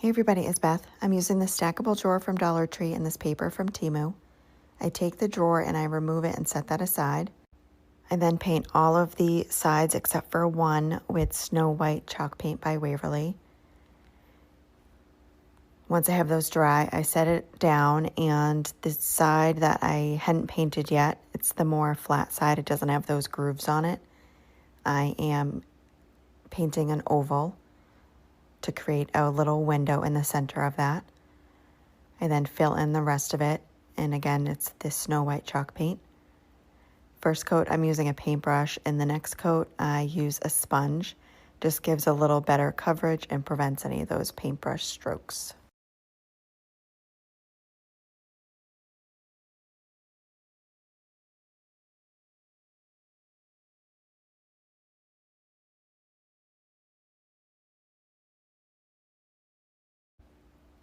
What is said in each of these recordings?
Hey everybody, it's Beth. I'm using the stackable drawer from Dollar Tree and this paper from Temu. I take the drawer and I remove it and set that aside. I then paint all of the sides except for one with Snow White chalk paint by Waverly. Once I have those dry, I set it down, and the side that I hadn't painted yet, it's the more flat side, it doesn't have those grooves on it. I am painting an oval to create a little window in the center of that. I then fill in the rest of it, and again, it's this Snow White chalk paint. First coat, I'm using a paintbrush, and the next coat, I use a sponge. Just gives a little better coverage and prevents any of those paintbrush strokes.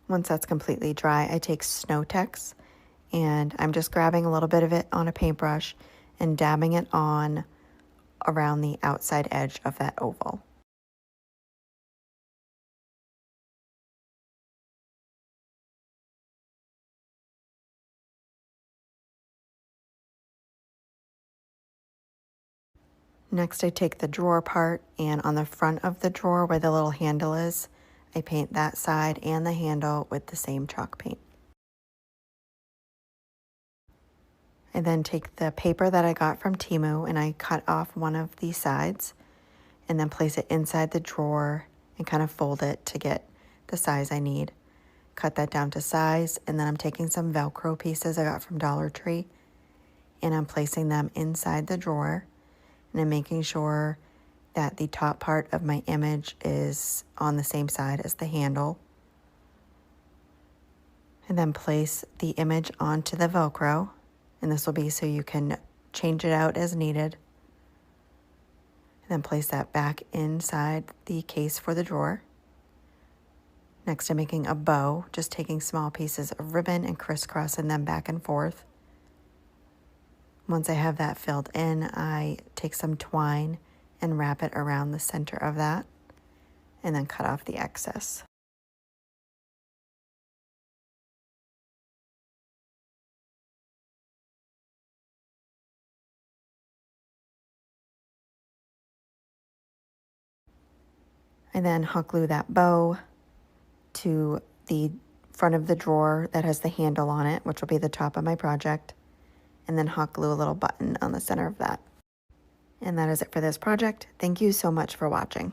Once that's completely dry, I take Snow Tex, and I'm just grabbing a little bit of it on a paintbrush and dabbing it on around the outside edge of that oval. Next, I take the drawer part, and on the front of the drawer where the little handle is, I paint that side and the handle with the same chalk paint. I then take the paper that I got from Temu and I cut off one of the sides and then place it inside the drawer and kind of fold it to get the size I need. Cut that down to size, and then I'm taking some Velcro pieces I got from Dollar Tree and I'm placing them inside the drawer, and I'm making sure that the top part of my image is on the same side as the handle. And then place the image onto the Velcro, and this will be so you can change it out as needed. And then place that back inside the case for the drawer. Next, I'm making a bow, just taking small pieces of ribbon and crisscrossing them back and forth. Once I have that filled in, I take some twine and wrap it around the center of that, and then cut off the excess. I then hot glue that bow to the front of the drawer that has the handle on it, which will be the top of my project, and then hot glue a little button on the center of that. And that is it for this project. Thank you so much for watching.